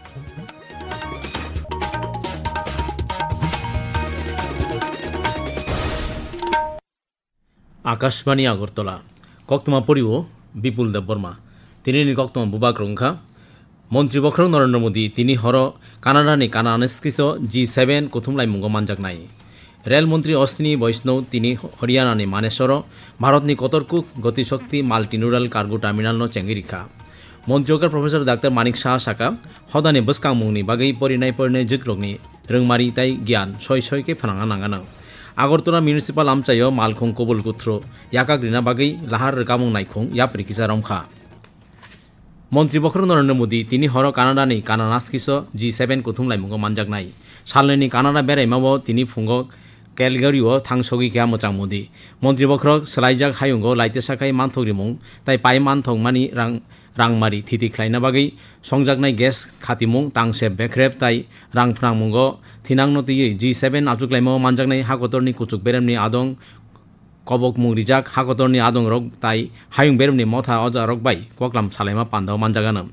আকাশবাণী আগরতলা কক্তমা পরিব বিপুল দেব বর্মা তিনি কক্তমা বুবাক রংখা মন্ত্রী বখরং নরেন্দ্র মোদী তিনি হর কানাডানি কানানেস্কিস G7 কুথুমলাই মুঙ্গ মানজাক নাই রেলমন্ত্রী অশ্বিনী বৈষ্ণব তিনি হরিয়ানানি মানেশ্বর ভারতনি কতরকুক গতিশক্তি মাল্টিনুরাল cargo terminal চেঙ্গিরিখা মন্ত্রীকার professor doctor Manik Saha সাকা হদানি বসকাং মুংনি বাগৈ পরিনায় জিক্রগনি রংমারি তাই জ্ঞান সয়কে ফানাঙা নাঙানো আগরতলা মিউনিসিপাল আমচায় মালখং কবুল কুথ্র ইয়াকাগ্রিনা বাগৈ লাহার রকামং নাইখং ইয়াপ্রিকিসা রমখা মন্ত্রী বখরং নরেন্দ্র মোদী তিনি হর কানাডানি কানানাস্কিস G7 কুথুমলাই মুঙ্গ মানজাক নাই সালনি কানাডা বেড়াইমাবো তিনি ফুঙ্গ ক্যালগারিও থাংসগি গিয়া মোচাং মোদী মন্ত্রী বখরক সলাইজাক হায়ুঙ্গ লাইতে সাখাই মানথগ্রি মুং তাই পাই মানথং মানি রাংমারি থিতি খ্লাইনা বাগৈ সংজাকনাই গ্যাস খাতিমুং তাংসেব বেख्रेब তাই রাংফ্রাং মুঙ্গ থিনাংনতিयै G7 আজুকলাইমাও মানজাকনাই হাকতরনি কুচুক বেরেমনি আদং কবক মুং রিজাক হাকতরনি আদং রক তাই হায়ুং বেরেমনি মথা অজা রকবাই ককলাম সালাইমা পান্দাও মানজাগানো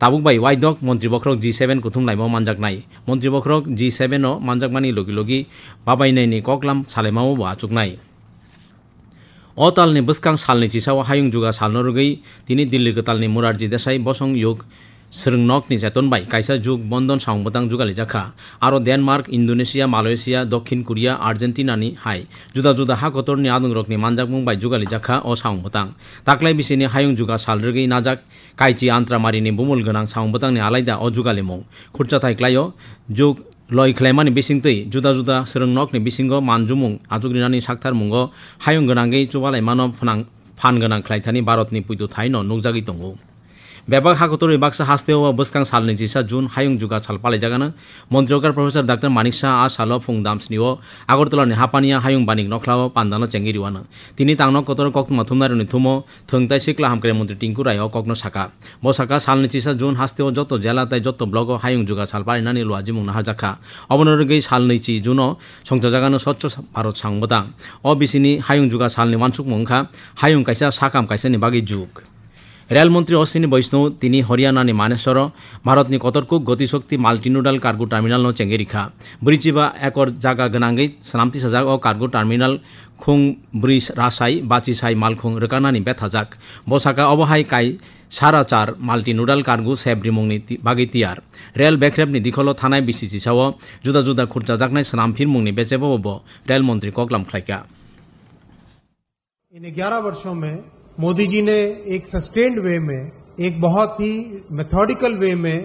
তাবুকবাই ওয়াইদক মন্ত্রী বখরক G7 কুথুমলাইমাও মানজাকনাই মন্ত্রী বখরক G7 ও মানজাকমানি লগি বাবাইনাইনি ককলাম সালাইমাও আচুকনাই অতালনি বসকাং সালনি চিসাও হায়ুং जुगा सालनो रुगै তিনি দিল্লি গতালনি মুরারজি দেশাই বসং युग স্রংনকনি চেতনবাই কাইসা যুগ বন্ধন সাংবতাং जुगाলি জাখা আরো ডেনমার্ক ইন্দোনেশিয়া মালয়েশিয়া দক্ষিণ কোরিয়া আর্জেন্টিনানি হাই जुदा जुदा হাকতরনি আদং রকনি মানজাক মুংবাই जुगाলি জাখা ও সাংবতাং তাকলাই বিসিনি হায়ুং जुगा साल रुगै নাজাক কাইচি আন্ত্রামারিনি বুমুল গনাং সাংবতাংনি আলাইদা ও जुगाলি মুং খুরচা থাইক্লাইও যুগ লয় খ্লাইমানি বিসিংতৈ जुदा जुदा স্রংনকনি বিসিঙ্গ মানজুমুং আজুগ্রিনানি সাকথার মুঙ্গ হায়ুং গনাঙ্গै চুবালাই মানব ফান গনাং খ্লাইথানি ভারতনি পুইতু থাইনো নুকজাগি দंगो बेबाक हाकतरी बाक्सा हास्तेव बसकां सालनि 10 जुन हायुं जुगा साल पालायजागानो मन्त्रिकार प्रफेसर डाक्टर मानिक शाह आ सालो फुं दामस्निओ আগরতলাनि हापानिया हायुं बानिक नखलाओ पान्दानो चेंगिरिवानो तिनि तांनो कतर कक्तमा थुमनारनि थुमो थोंताय सिक्ला हामक्रे मन्त्रि टिंकु रायो कक्नो साका बसाका सालनि 10 जुन हास्तेव जत जेला ताय जत ब्लग हायुं जुगा साल पालायनानि लुआजि मुंना हाजाखा अबनरगै सालनि 10 जुन संजाजागानो स्वच्छ भारत सांबदा अ बिसिनि हायुं जुगा सालनि वानसुक मुंखा हायुं कायसा साकाम कायसानि बागै जुग রেলমন্ত্রী অশ্বিনী বৈষ্ণব তিনি হরিয়ানানি মানেশ্বর ভারতনি কতরকুক গতিশক্তি মাল্টিনুডাল কার্গো টার্মিনাল চেঙ্গেরিখা ব্রিচিবা একর জায়গা গনাঙ্গৈ সালামতি সাজাক ও কার্গো টার্মিনাল খুং ব্রিজ রাসাই বাচিসাই মালখুং রকানানি বেথাজাক বসাকা অবহাই কাই সারা চার মাল্টিনুডাল কার্গো সেব্রি মুংনি বাগै তিয়ার রেল বেख्रेबनि दिखलो थानाय बिसिसि साव जुदा जुदा खुरचा जाकनाय सालामफिर मुंनि बेचेबो रेलमंत्री ककलाम ख्लाइका इन 11 वर्षों में मोदी जी ने एक सस्टेन्ड वे में एक बहुत ही मेथोडिकल वे में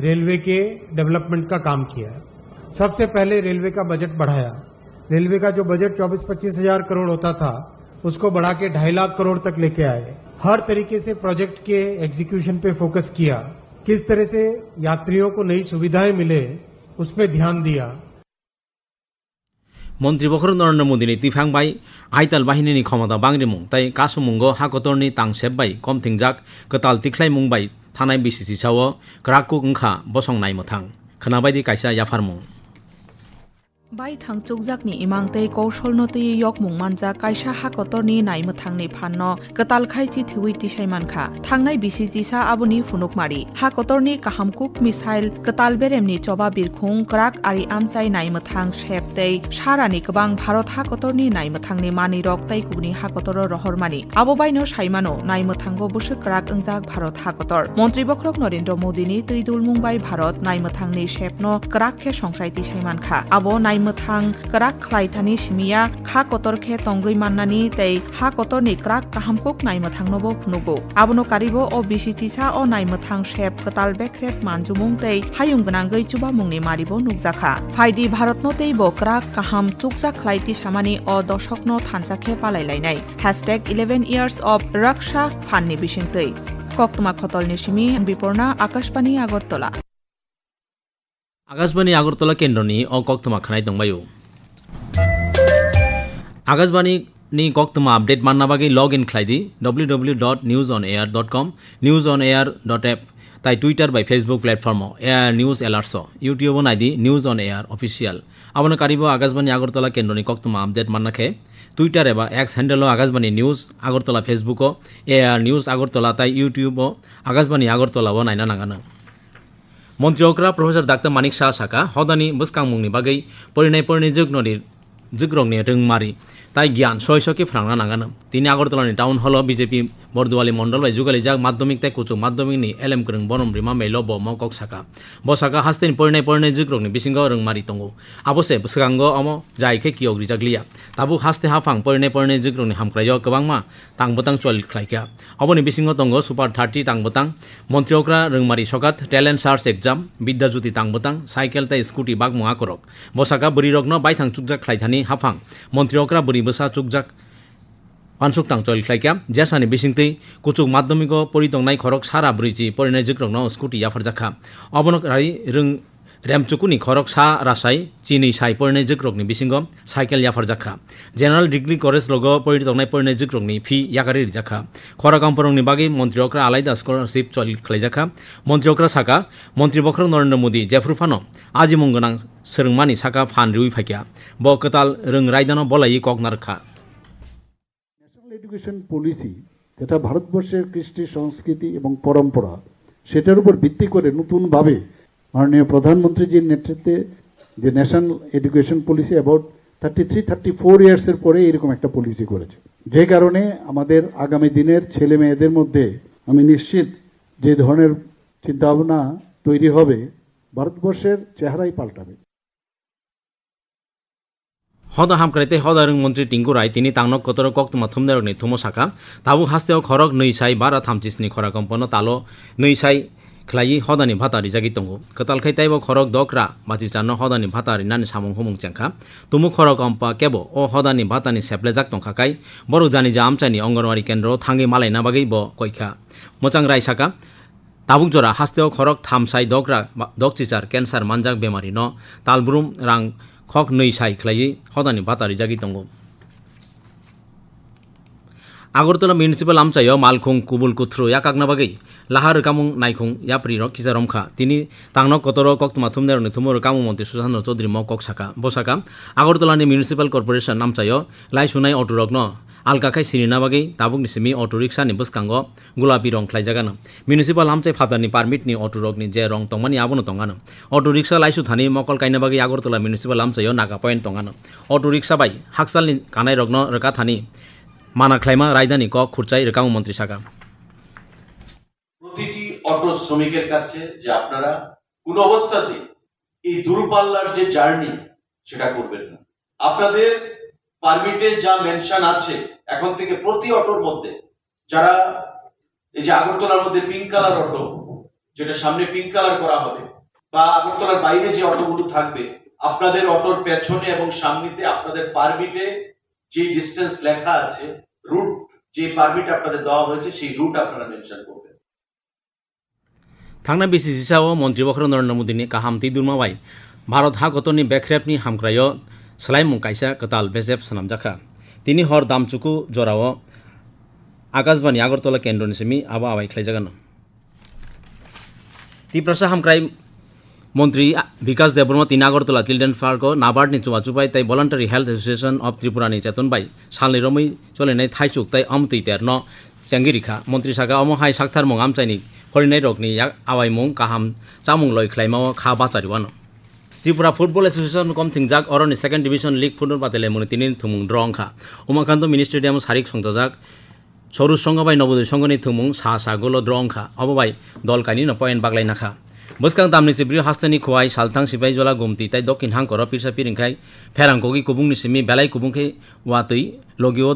रेलवे के डेवलपमेंट का काम किया है। सबसे पहले रेलवे का बजट बढ़ाया। रेलवे का जो बजट 24-25 हजार करोड़ होता था उसको बढ़ा के 2.5 लाख करोड़ तक लेके आए। हर तरीके से प्रोजेक्ट के एग्जीक्यूशन पे फोकस किया। किस तरह से यात्रियों को नई सुविधाएं मिले उस पर ध्यान दिया। মন্ত্রী বখরং নরেন্দ্র মোদীনি তিফাংবাই আইতাল বাহিনীনি ক্ষমতা বাংরিমুং তাই কাসুমুঙ্গ হাকতরনি তাংসেববাই কমথিংজাক কতাল তিখলাই মুংবাই থানায় বিসিসি সাও ক্রাকু ওংখা বসংনাই মথাং খনাবাইদি কাইসা ইয়াফারমুং bai thang chukjakni imangtei kousolnotei yokmung manja kaisa hakotorni naimthangni phanno katal khaichi thiwi tisaimankha thangnai BCG sa aboni funukmari hakotorni kahamkuk misail katal beremni choba birkhung krak ari amchai naimthang sheptei sarani kwbang bharat hakotorni naimthangni mani roktei kubni hakotoro rohormani abobaino saimano naimthango busuk krak ongjak bharat hakotor মন্ত্রী বখরক নরেন্দ্র মোদীনি তৈদুল মুম্বাই ভারত নাইমথাংনি শেপনো করাক খে সংসাই তিসাইমানখা আবো नाइमथां कराक खलाइथानि सिमिया खा Qatar खे तंगै माननानि तै हा कतरनि क्राक काहामकुक नाइमथांनोबो फुनुगो आबनो कारिबो अ बिसिचिसा अ नाइमथां shape कताल बेख्रेब मानजुमुं तै हायुं गनांगै चुबा मुंनि मारिबो नुकजाखा फाइदि भारतनो तै बो क्राक काहाम चुकजा खलाइति सामानि अ दशकनो थानजाखे पालायलायनाय #11 years of रक्षा फाननि बिसिंतै कक्तमा खतलनि सिमि बिपर्णा आकाशबाणी আগরতলা आकाशबाणी আগরতলা केन्द्रनि अ कक्तमा खानाय दंबायो आकाशबाणी कक्तमा आपडेट मानना बागै लग इन खालायदि www.newsonair.com newsonair.app ताई ट्विटर बाय Facebook platform AIR news alerts YouTube नाइदि न्यूज ऑन एआर ऑफिशियल आबनो कारिबो आकाशबाणी আগরতলা केन्द्रनि कक्तमा आपडेट माननाखे ट्विटर एबा X handle Akashvani news Agartala Facebook AIR news Agartala ताई यूट्यूब आकाशबाणी আগরতলা नायना नांगानो মন্ত্রী অকরা প্রফেসর ডাক্তার মানিক শাহ সাকা হদানি বসকাংমুংনি বাগৈ পরিণয় জুগ্রংনি রংমারি তাই জ্ঞান শৈশকে ফ্রাংনা নাগানো তিনি আগরতলানি টাউন হল বিজেপি বরদুয়ালি মন্ডল বাই যুগালি জাগ মাধ্যমিক তাই কুচুক মাধ্যমিকনি এলএম করং বনম রিমা মেলো ব মকক সাকা বসাকা হাস্তেন পরিণয় জুগ্রংনি বিসিঙ্গ রংমারি তঙ্গো আবসে বসকাঙ্গ অম যাইखे কিয়ক রিজাগলিয়া তাবু হাস্তে হাফাং পরিণয় জুগ্রংনি হামক্রাইয় গোबांमा तांबतां चल खायका अबनि बिसिंग तंगो सुपार 30 तांबतां मन्त्री अकरा रंगमारी सकात टैलेंट सार्च एग्जाम विद्याज्योति तांबतां साइकेल ताई स्कूटी बाग मुआ करक बसाका बुरी रग्न बाइथां चुकजाक खायथानि हाफां मन्त्री अकरा बुरी बसा चुकजाक पानसुकतां चल खायका जेसानि बिसिंगतै कुचुक माध्यमिक परितंनाय खरक सारा ब्रिजि परिणय जुग्रंनो स्कूटी याफरजाखा अबनक राय रंग रेमचुकुनि खरक सा रासाय चीनी साइ परिणय जुग्रकनि बिसिंग साइकेल याफरजाखा जेनारेल डिग्री कलेज लग परितंनाय परिणय जुग्रकनि फी यागारि रिजाखा खराकामपरंनि बागै मन्त्री अकरा आलायदा स्कलारशिप चल खायजाखा मन्त्री अकरा साका मन्त्री बख्रं नरेन्द्र मोदी जेफ्रुफानो आजिमुं गोनां सोरंमानि साका फान रिउइ फायका ब कताल रों रायदानो बलायि ककनारखा ন্যাশনাল এডুকেশন পলিসি যেটা ভারতবর্ষের কৃষ্টি সংস্কৃতি এবং পরম্পরা সেটার উপর ভিত্তি করে নতুনভাবে মাননীয় প্রধানমন্ত্রীজির নেতৃত্বে যে ন্যাশনাল এডুকেশন পলিসি অ্যাবাউট 33-34 ইয়ার্সের পরে এরকম একটা পলিসি করেছে যে কারণে আমাদের আগামী দিনের ছেলে মেয়েদের মধ্যে আমি নিশ্চিত যে ধরনের চিন্তাভাবনা তৈরি হবে ভারতবর্ষের চেহারাই পাল্টাবে हदा हामक्राइते हदा रंग मंत्री टिंकु राय तिनी तांगनक कतर कक्तमा थुमनेरनि थुमो साका ताबु हास्तेव खरक 212 खरा कम्पनो तालो 2 खलायि हदानि भातारि जागि तंगो कतालखाय ताइबो खरक दक्रा बाचि चानो हदानि भातारि नानि सामुं हुमुं चेंखा तुमु खरक अम्पा केबो ओ हदानि भातानि सेप्ले जाक तंखाखाय बरु जानि जा आमचानि अंगनवाड़ी केन्द्र थांगि मालायना बागै ब कयखा मोचां राय साका ताबुक जरा हास्तेव खरक थामसाय दक्रा दकचिचार कैंसर मानजाक बेमारि न तालब्रुम रां खक 2 खलायि हदानि भातारि जागि तंगो আগরতলা মিউনিসিপাল আমচায় মালখুং কুবুল কুথ্রু याकागना बागै लाहार कामुं नायखुं याप्रि किसा रमखा तिनी तांगनक कतर कक्तमा थुमनेरनि थुमर कामुं मंत्री सुशाন্ত चौधरी म ककसाका बसाका আগরতলাनि मिउनिसिपाल कर्पोरेशन আমचाय लाइसुनाय अटुरग्न आलकाखाय सिरिना बागै ताबुकनि सिमी अटो रिक्सानि बसकांग गुलाबी रं ख्लायजागानो मिउनिसिपाल हामचाय फादारनि पारमिटनि अटो रगनि जे रं तंमानि आबोनो तंगानो अटो रिक्सा लाइसु थानि मकल कायना बागै আগরতলা मिउनिसिपाल আমचाय नागा पॉइंट तंगानो अटो रिक्सा बाय हाकसालनि कानाय रग्न रका थानि माना ख्लाइमा राजधानी क खुरचाई रेकाऊ मंत्री साका প্রতিটি অটো শ্রমিকের কাছে যে আপনারা কোন অবস্থাতেই এই দূরপাল্লার যে জার্নি সেটা করবেন না আপনাদের পারমিটে যা মেনশন আছে এখন থেকে প্রতি অটোর মধ্যে যারা এই যে আগরতলার মধ্যে পিঙ্ক কালার অটো যেটা সামনে পিঙ্ক কালার করা হবে বা আগরতলার বাইরে যে অটোগুলো থাকবে আপনাদের অটোর পেছনে এবং সামনেতে আপনাদের পারমিটে যে ডিসটেন্স লেখা আছে রুট যে পারমিট আপনাদের দেওয়া হয়েছে সেই রুট আপনারা মেনশন করবেন थांना बिसिसिसाव मन्त्री बख्र नरेन्द्र मोदीनि काहाम तिदुरमाबाय भारत हागतनि बेख्रेबनि हामक्राय सलायमुं कायसा कताल बेजेब सनामजाखा तिनि हर दामचुकु जराव आकाशबाणी আগরতলা केन्द्रनि सिमी आबा आबाय ख्लायजागानो तिप्रसा हामक्राय मंत्री विकास देबबर्मा तीन আগরতলা चिल्ड्रेन पार्क नाबार्डनि चुवाचुबाय ताई भलान्टारि हेल्थ एसोसिएशन अफ त्रिपुरानि चेतनबाय सालनि रमै चलेनाय थाइचुक ताई अमतै तेरन चेंगिरिखा मंत्री सागा अमहाय साक्थार मुं आमचायनि फरिनाय रगनि आवायमुं काहाम चामुं लय ख्लायमाव खा बाचारिवानो त्रिपुरा फुटबल एसोसिएशन कमथिंजाक अरनि सेकेंड डिविजन लीग फुटबल बादायलाय मुनि तिनि थुमुं ड्रंखा उमाकान्त मिनि स्टेडियाम सारिक संजाजाक सरुज संघबाय नवोदय संघनि थुमुं सा गोल ड्रंखा अबबाय दल कायनि न पॉइंट बागलायनाखा बसकां दामनि चिब्रि हास्तानि खुवाय सालथां सिपाइ जला गुमति ताई दक्षिण हांकर पिरसा पिरिंखाय फेरांकोगि कुबुंनि सिमी बेलाय कुबुंखे वातै लगियो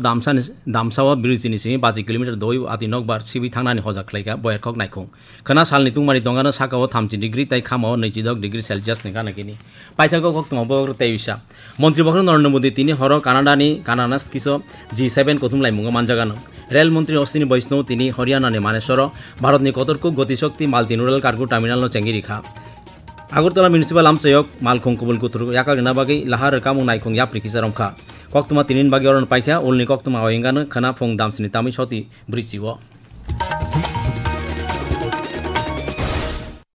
दामसाव ब्रिजनि सिमी 5 किलोमीटर दय आति नकबार सिबि थांनानि हजा खलायगा बयरखक नायखुं खना सालनि तुंमारि दंगानो साकाव 30 डिग्री ताई खामाव 22 डिग्री सेल्सियास नि गानागिनि पाइथागो कक्तमा बगर तैविसा मंत्री बख्र नरेन्द्र मोदी तिनि हर कानाडास किसो G7 कथुमलाय मुंगा मानजागानो रेल मंत्री अश्विनी वैष्णव तिनि हरियाणानि मानेश्वर भारतनि कतरकु गतिशक्ति माल्टी नुरल कार्गो टर्मिनाल चेंगिरिखा আগরতলা म्युनिसिपाल আমচাयक मालखुं कुबुल कुथुरु याकागना बागै लाहार कामुं नायखुं याप्रि किसारमखा कक्तमा तिनिन बागै अरन पाइखा उलनि कक्तमा अयंगानो खना फुं दामसिनि तामै सति ब्रिचिव